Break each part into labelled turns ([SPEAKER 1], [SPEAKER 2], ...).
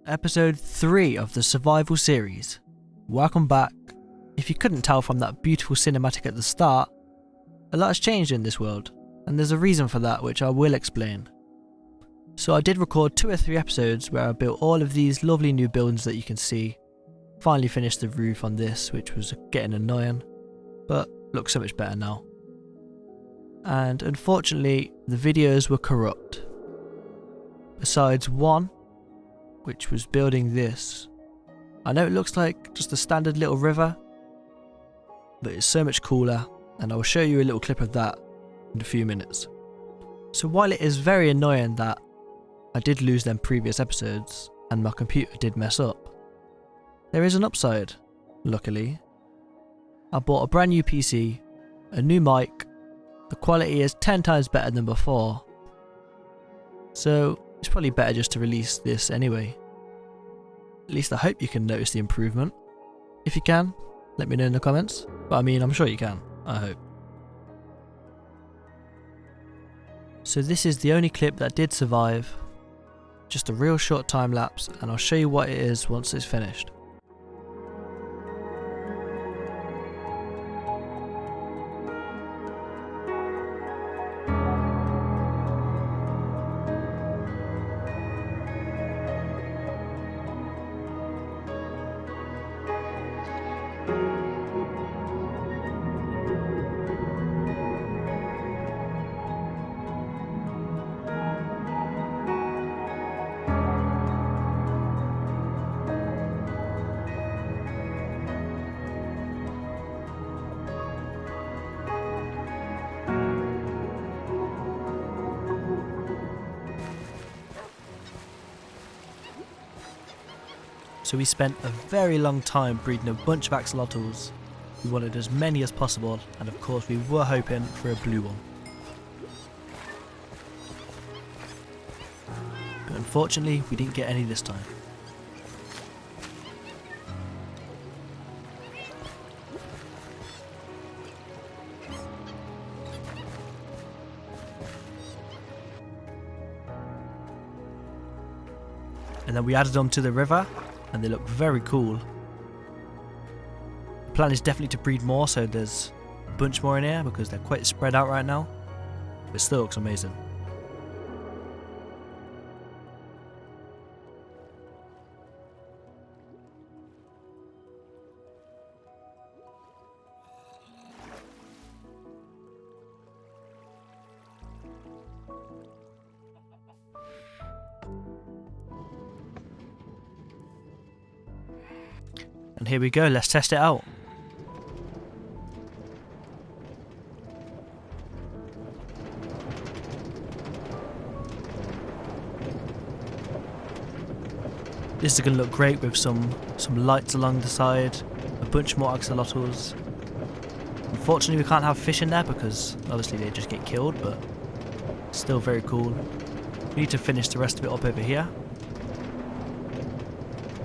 [SPEAKER 1] episode 3 of the survival series. Welcome back. If you couldn't tell from that beautiful cinematic at the start, a lot has changed in this world, and there's a reason for that which I will explain. So I did record 2 or 3 episodes where I built all of these lovely new buildings that you can see. Finally finished the roof on this, which was getting annoying, but looks so much better now. And unfortunately, the videos were corrupt. Besides one, which was building this. I know it looks like just a standard little river, but it's so much cooler, and I will show you a little clip of that in a few minutes. So while it is very annoying that I did lose them previous episodes and my computer did mess up, there is an upside, luckily. I bought a brand new PC, a new mic, the quality is 10 times better than before, so it's probably better just to release this anyway. At least I hope you can notice the improvement. If you can, let me know in the comments. But I mean, I'm sure you can, I hope. So this is the only clip that did survive. Just a real short time lapse, and I'll show you what it is once it's finished. So we spent a very long time breeding a bunch of axolotls. We wanted as many as possible, and of course we were hoping for a blue one. But unfortunately we didn't get any this time. And then we added them to the river, and they look very cool. The plan is definitely to breed more, so there's a bunch more in here because they're quite spread out right now. But it still looks amazing. And here we go, let's test it out. This is going to look great with some lights along the side, a bunch more axolotls. Unfortunately we can't have fish in there because obviously they just get killed, but still very cool. We need to finish the rest of it up over here.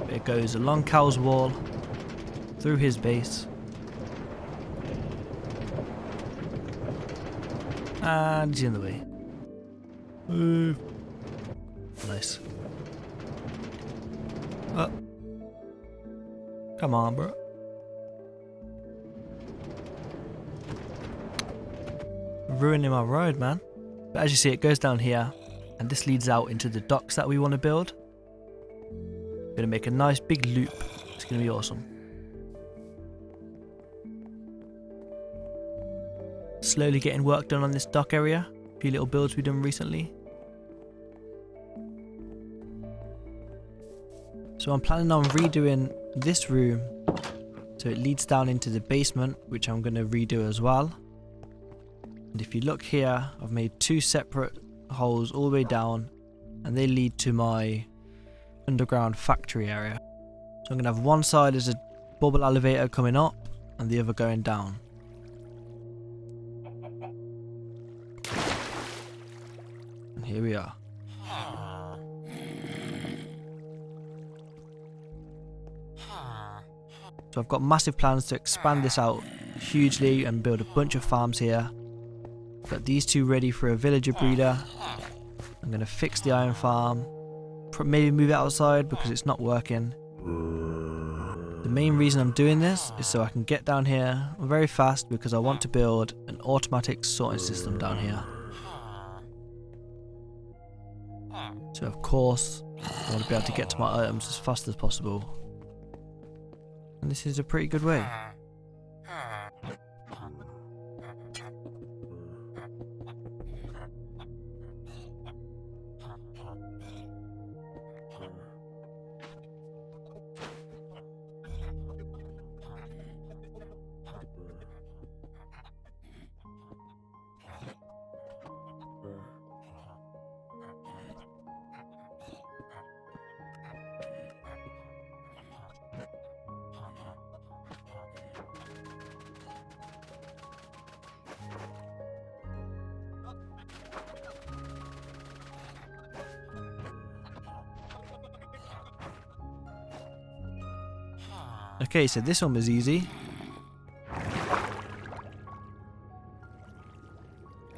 [SPEAKER 1] It goes along Cal's wall, through his base, and he's in the way. Move. Nice. Oh. Come on, bro. Ruining my road, man. But as you see, it goes down here, and this leads out into the docks that we want to build. Gonna make a nice big loop. It's gonna be awesome. Slowly getting work done on this dock area. A few little builds we've done recently. So I'm planning on redoing this room so it leads down into the basement, which I'm going to redo as well. And if you look here, I've made 2 separate holes all the way down, and they lead to my underground factory area. So I'm going to have one side as a bubble elevator coming up and the other going down. And here we are. So I've got massive plans to expand this out hugely and build a bunch of farms here. Got these 2 ready for a villager breeder. I'm going to fix the iron farm. maybe move it outside because it's not working. The main reason I'm doing this is so I can get down here very fast because I want to build an automatic sorting system down here. So of course, I want to be able to get to my items as fast as possible. And this is a pretty good way. Okay, so this one was easy.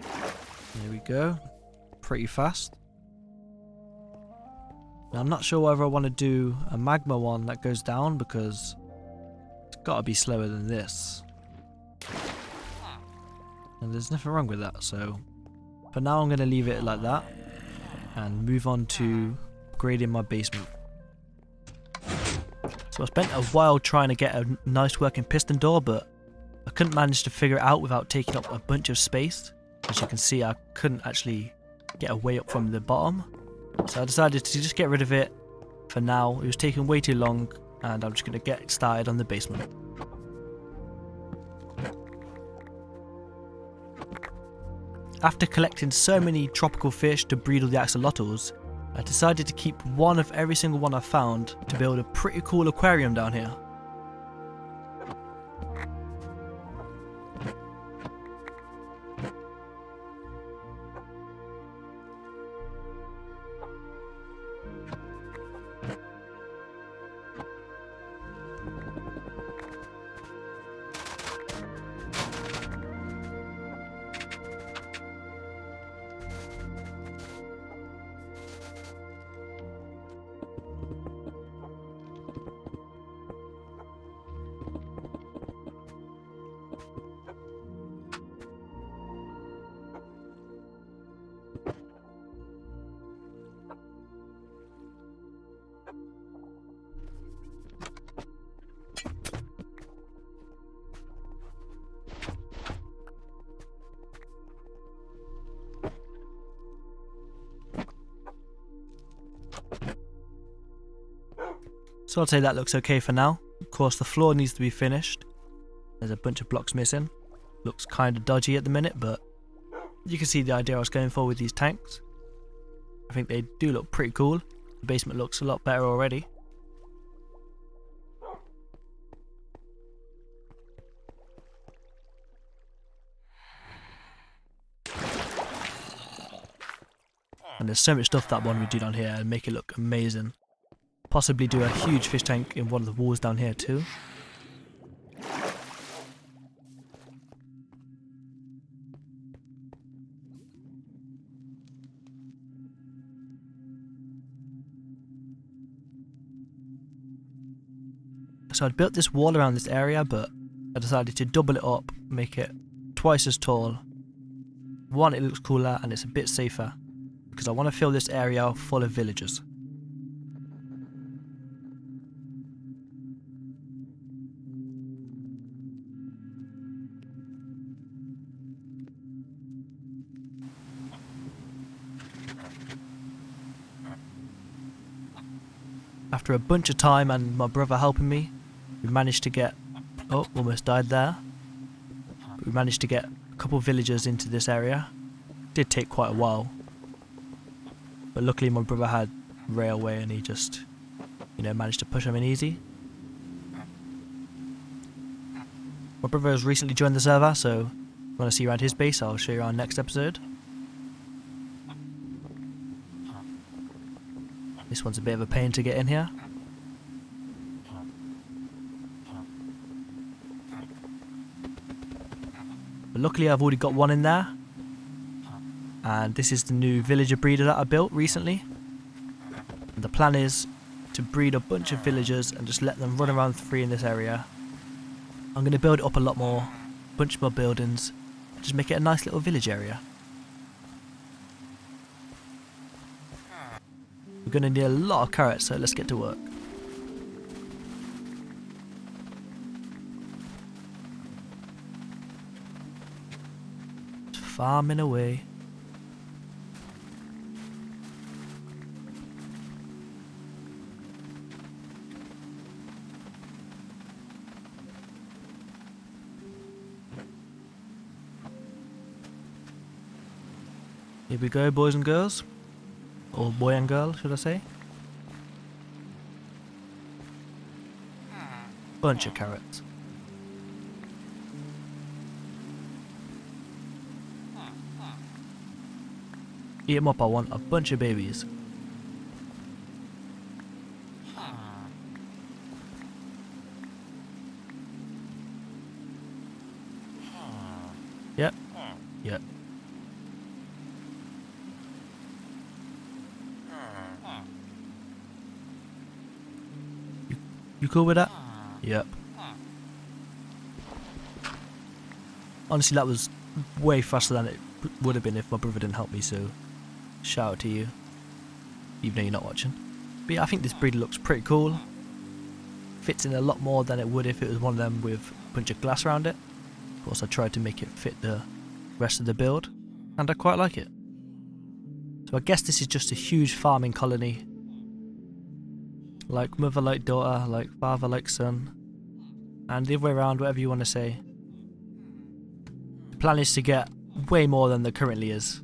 [SPEAKER 1] There we go. Pretty fast. Now I'm not sure whether I want to do a magma one that goes down because it's got to be slower than this. And there's nothing wrong with that, so for now I'm going to leave it like that and move on to upgrading my basement. So I spent a while trying to get a nice working piston door, but I couldn't manage to figure it out without taking up a bunch of space. As you can see, I couldn't actually get away up from the bottom. So I decided to just get rid of it for now. It was taking way too long and I'm just going to get started on the basement. After collecting so many tropical fish to breed all the axolotls, I decided to keep one of every single one I found to build a pretty cool aquarium down here. So I'd say that looks okay for now. Of course the floor needs to be finished. There's a bunch of blocks missing. Looks kind of dodgy at the minute, but you can see the idea I was going for with these tanks. I think they do look pretty cool. The basement looks a lot better already. And there's so much stuff that one would do down here and make it look amazing. Possibly do a huge fish tank in one of the walls down here too. So I'd built this wall around this area, but I decided to double it up, make it twice as tall. One, it looks cooler and it's a bit safer, because I want to fill this area full of villagers. After a bunch of time and my brother helping me, we managed to get, oh, almost died there. We managed to get a couple of villagers into this area. It did take quite a while, but luckily my brother had railway and he just, managed to push them in easy. My brother has recently joined the server, so if you want to see around his base, I'll show you around next episode. This one's a bit of a pain to get in here. But luckily I've already got one in there. And this is the new villager breeder that I built recently. And the plan is to breed a bunch of villagers and just let them run around free in this area. I'm going to build it up a lot more, bunch more buildings, just make it a nice little village area. We're going to need a lot of carrots, so let's get to work. Just farming away. Here we go, boys and girls. Or boy and girl, should I say. Bunch of carrots. Eat them up, I want a bunch of babies. Yep. Yep. You cool with that? Yep. Honestly, that was way faster than it would have been if my brother didn't help me, so shout out to you, even though you're not watching. But yeah, I think this breed looks pretty cool. Fits in a lot more than it would if it was one of them with a bunch of glass around it. Of course, I tried to make it fit the rest of the build, and I quite like it. So I guess this is just a huge farming colony. Like mother like daughter, like father like son, and the other way around, whatever you want to say. The plan is to get way more than there currently is.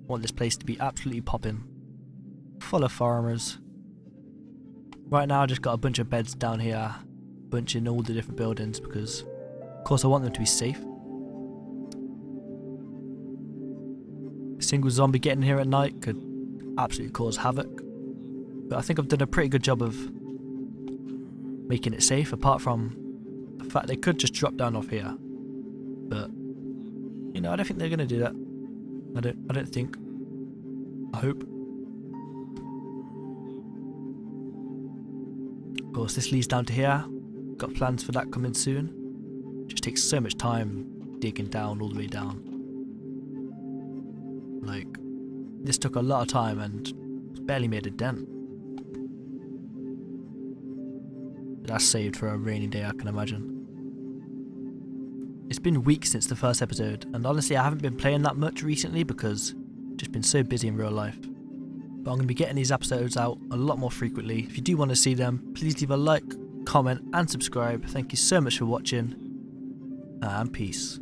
[SPEAKER 1] I want this place to be absolutely popping, full of farmers. Right now I just got a bunch of beds down here, a bunch in all the different buildings because of course I want them to be safe. A single zombie getting here at night could absolutely cause havoc. But I think I've done a pretty good job of making it safe, apart from the fact they could just drop down off here. But you know, I don't think they're gonna do that. I don't think. I hope. Of course, this leads down to here. Got plans for that coming soon. Just takes so much time digging down all the way down. Like, this took a lot of time and barely made a dent. That's saved for a rainy day, I can imagine. It's been weeks since the first episode, and honestly I haven't been playing that much recently because I've just been so busy in real life. But I'm going to be getting these episodes out a lot more frequently. If you do want to see them, please leave a like, comment and subscribe. Thank you so much for watching, and peace.